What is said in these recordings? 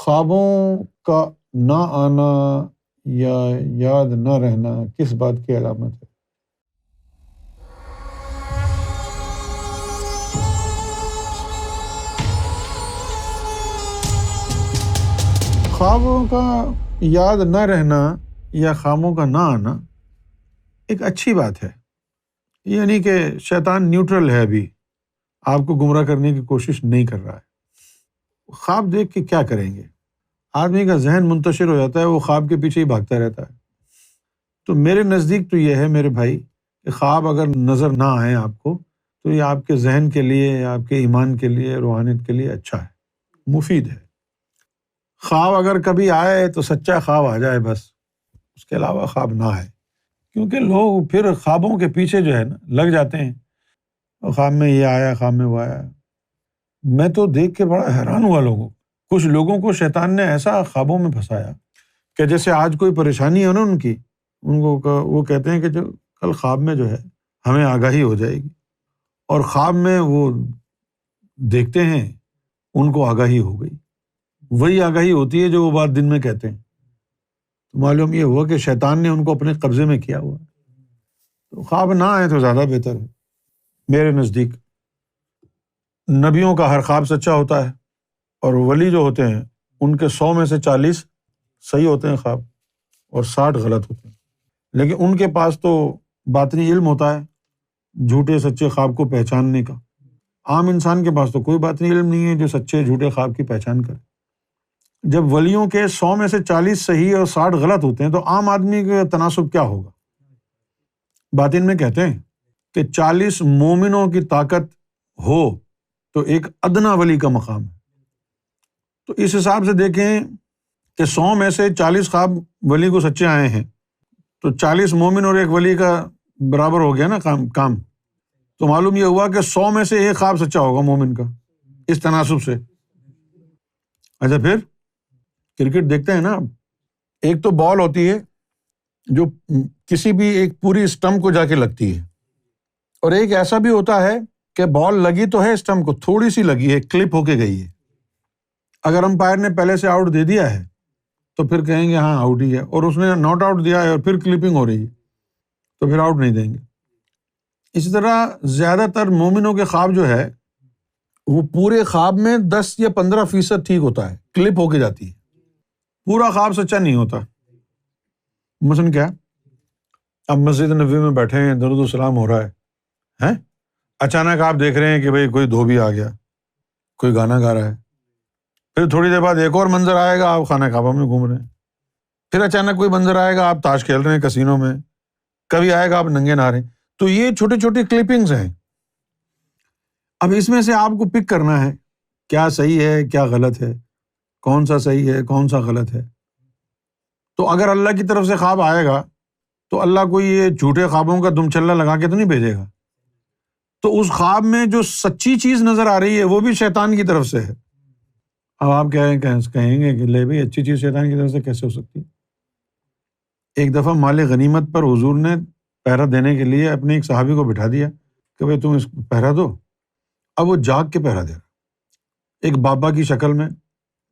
خوابوں کا نہ آنا یا یاد نہ رہنا کس بات کی علامت ہے؟ خوابوں کا یاد نہ رہنا یا خوابوں کا نہ آنا ایک اچھی بات ہے، یعنی کہ شیطان نیوٹرل ہے، ابھی آپ کو گمراہ کرنے کی کوشش نہیں کر رہا ہے۔ خواب دیکھ کے کیا کریں گے؟ آدمی کا ذہن منتشر ہو جاتا ہے، وہ خواب کے پیچھے ہی بھاگتا رہتا ہے۔ تو میرے نزدیک تو یہ ہے میرے بھائی کہ خواب اگر نظر نہ آئے آپ کو تو یہ آپ کے ذہن کے لیے، آپ کے ایمان کے لیے، روحانیت کے لیے اچھا ہے، مفید ہے۔ خواب اگر کبھی آئے تو سچا خواب آ جائے بس، اس کے علاوہ خواب نہ آئے، کیونکہ لوگ پھر خوابوں کے پیچھے جو ہے نا لگ جاتے ہیں، خواب میں یہ آیا، خواب میں وہ آیا۔ میں تو دیکھ کے بڑا حیران ہوا کچھ لوگوں کو شیطان نے ایسا خوابوں میں پھنسایا کہ جیسے آج کوئی پریشانی ہے نا ان کو وہ کہتے ہیں کہ جو کل خواب میں جو ہے ہمیں آگاہی ہو جائے گی، اور خواب میں وہ دیکھتے ہیں ان کو آگاہی ہو گئی، وہی آگاہی ہوتی ہے جو وہ بات دن میں کہتے ہیں۔ تو معلوم یہ ہوا کہ شیطان نے ان کو اپنے قبضے میں کیا ہوا۔ تو خواب نہ آئے تو زیادہ بہتر ہے میرے نزدیک۔ نبیوں کا ہر خواب سچا ہوتا ہے، اور ولی جو ہوتے ہیں ان کے 100 میں سے 40 صحیح ہوتے ہیں خواب، اور 60 غلط ہوتے ہیں۔ لیکن ان کے پاس تو باطنی علم ہوتا ہے جھوٹے سچے خواب کو پہچاننے کا۔ عام انسان کے پاس تو کوئی باطنی علم نہیں ہے جو سچے جھوٹے خواب کی پہچان کرے۔ جب ولیوں کے 100 میں سے 40 صحیح اور 60 غلط ہوتے ہیں تو عام آدمی کا تناسب کیا ہوگا؟ باطن میں کہتے ہیں کہ 40 مومنوں کی طاقت ہو تو ایک ادنا ولی کا مقام ہے۔ تو اس حساب سے دیکھیں کہ 100 میں سے 40 خواب ولی کو سچے آئے ہیں تو 40 مومن اور ایک ولی کا برابر ہو گیا نا کام۔ تو معلوم یہ ہوا کہ 100 میں سے ایک خواب سچا ہوگا مومن کا، اس تناسب سے۔ اچھا، پھر کرکٹ دیکھتے ہیں نا، ایک تو بال ہوتی ہے جو کسی بھی ایک پوری اسٹمپ کو جا کے لگتی ہے، اور ایک ایسا بھی ہوتا ہے کہ بال لگی تو ہے اسٹمپ کو، تھوڑی سی لگی ہے، کلپ ہو کے گئی ہے۔ اگر امپائر نے پہلے سے آؤٹ دے دیا ہے تو پھر کہیں گے ہاں آؤٹ ہی ہے، اور اس نے ناٹ آؤٹ دیا ہے اور پھر کلپنگ ہو رہی ہے تو پھر آؤٹ نہیں دیں گے۔ اسی طرح زیادہ تر مومنوں کے خواب جو ہے وہ پورے خواب میں 10 یا 15% ٹھیک ہوتا ہے، کلپ ہو کے جاتی ہے، پورا خواب سچا نہیں ہوتا۔ مثلاً کیا، اب مسجد نبوی میں بیٹھے ہیں، درود و سلام ہو رہا ہے، اچانک آپ دیکھ رہے ہیں کہ بھئی کوئی دھوبی آ گیا، کوئی گانا گا رہا ہے، پھر تھوڑی دیر بعد ایک اور منظر آئے گا، آپ خانہ کعبہ میں گھوم رہے ہیں، پھر اچانک کوئی منظر آئے گا، آپ تاش کھیل رہے ہیں کسینوں میں، کبھی آئے گا آپ ننگے نہارے ہیں۔ تو یہ چھوٹی چھوٹی کلپنگز ہیں۔ اب اس میں سے آپ کو پک کرنا ہے کیا صحیح ہے کیا غلط ہے، کون سا صحیح ہے کون سا غلط ہے۔ تو اگر اللہ کی طرف سے خواب آئے گا تو اللہ کوئی یہ جھوٹے خوابوں کا دم چلہ لگا کے تو نہیں بھیجے گا، تو اس خواب میں جو سچی چیز نظر آ رہی ہے وہ بھی شیطان کی طرف سے ہے۔ اب آپ کہیں گے کہ لے بھائی اچھی چیز شیطان کی طرف سے کیسے ہو سکتی ہے؟ ایک دفعہ مال غنیمت پر حضور نے پہرا دینے کے لیے اپنے ایک صحابی کو بٹھا دیا کہ بھائی تم اس کو پہرا دو۔ اب وہ جاگ کے پہرا دے رہا، ایک بابا کی شکل میں،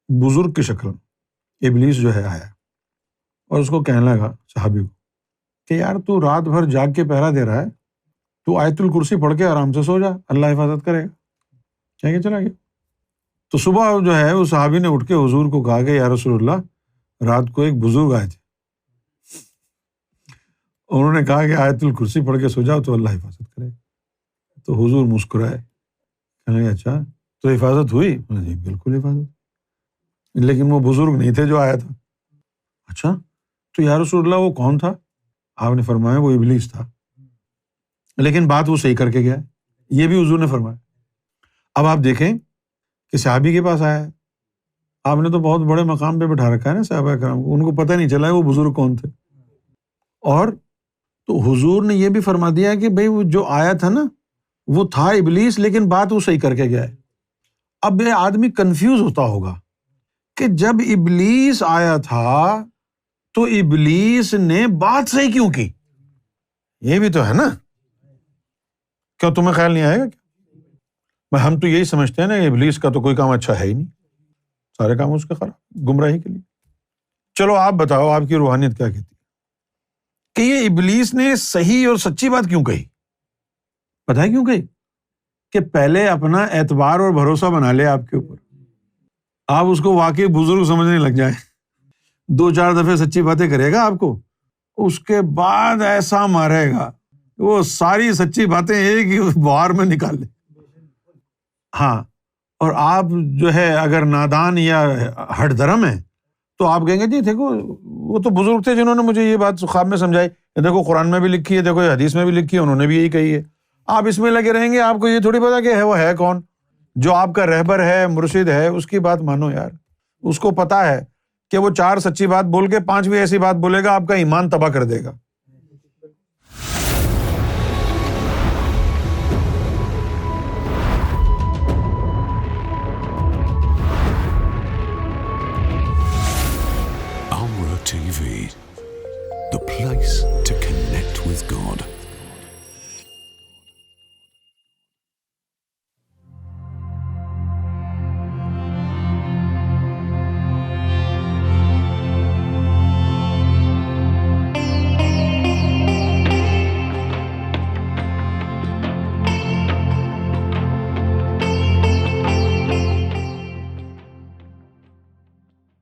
بزرگ کی شکل میں ابلیس جو ہے آیا اور اس کو کہنے لگا صحابی کو کہ یار تو رات بھر جاگ کے پہرا دے رہا ہے، تو آیت الکرسی پڑھ کے آرام سے سو جا، اللہ حفاظت کرے گا۔ کہہ کے چلا گیا۔ تو صبح جو ہے اس صحابی نے اٹھ کے حضور کو کہا کہ یا رسول اللہ رات کو ایک بزرگ آئے تھے، انہوں نے کہا کہ آیت الکرسی پڑھ کے سو جاؤ تو اللہ حفاظت کرے گا۔ تو حضور مسکرائے، کہنے لگے اچھا تو حفاظت ہوئی؟ جی بالکل حفاظت، لیکن وہ بزرگ نہیں تھے جو آیا تھا۔ اچھا تو یا رسول اللہ وہ کون تھا؟ آپ نے فرمایا وہ ابلیس تھا، لیکن بات وہ صحیح کر کے گیا، یہ بھی حضور نے فرمایا۔ اب آپ دیکھیں کہ صحابی کے پاس آیا ہے، آپ نے تو بہت بڑے مقام پہ بٹھا رکھا ہے نا صحابہ کرام کو، ان کو پتہ نہیں چلا ہے وہ بزرگ کون تھے، اور تو حضور نے یہ بھی فرما دیا کہ بھئی وہ جو آیا تھا نا وہ تھا ابلیس، لیکن بات وہ صحیح کر کے گیا ہے۔ اب یہ آدمی کنفیوز ہوتا ہوگا کہ جب ابلیس آیا تھا تو ابلیس نے بات صحیح کیوں کی؟ یہ بھی تو ہے نا، کیوں تمہیں خیال نہیں آئے گا؟ ہم تو یہی سمجھتے ہیں نا ابلیس کا تو کوئی کام اچھا ہے ہی نہیں، سارے کام اس کے خراب، گمراہی کے لیے۔ چلو آپ بتاؤ آپ کی روحانیت کیا کہتی ہے کہ یہ ابلیس نے صحیح اور سچی بات کیوں کہی؟ پتہ ہے کیوں کہی؟ کہ پہلے اپنا اعتبار اور بھروسہ بنا لے آپ کے اوپر، آپ اس کو واقعی بزرگ سمجھنے لگ جائیں، 2-4 دفعے سچی باتیں کرے گا آپ کو، اس کے بعد ایسا مارے گا وہ ساری سچی باتیں ایک ہی بہار میں نکال لے۔ ہاں، اور آپ جو ہے اگر نادان یا ہٹ درم ہیں تو آپ کہیں گے جی دیکھو وہ تو بزرگ تھے جنہوں نے مجھے یہ بات خواب میں سمجھائی، دیکھو قرآن میں بھی لکھی ہے، دیکھو یہ حدیث میں بھی لکھی ہے، انہوں نے بھی یہی کہی ہے۔ آپ اس میں لگے رہیں گے، آپ کو یہ تھوڑی پتا کہ وہ ہے کون، جو آپ کا رہبر ہے، مرشد ہے، اس کی بات مانو یار۔ اس کو پتا ہے کہ وہ 4 سچی بات بول کے 5ویں ایسی بات بولے گا، آپ کا ایمان تباہ کر دے گا۔ Amra TV, the place to connect with God.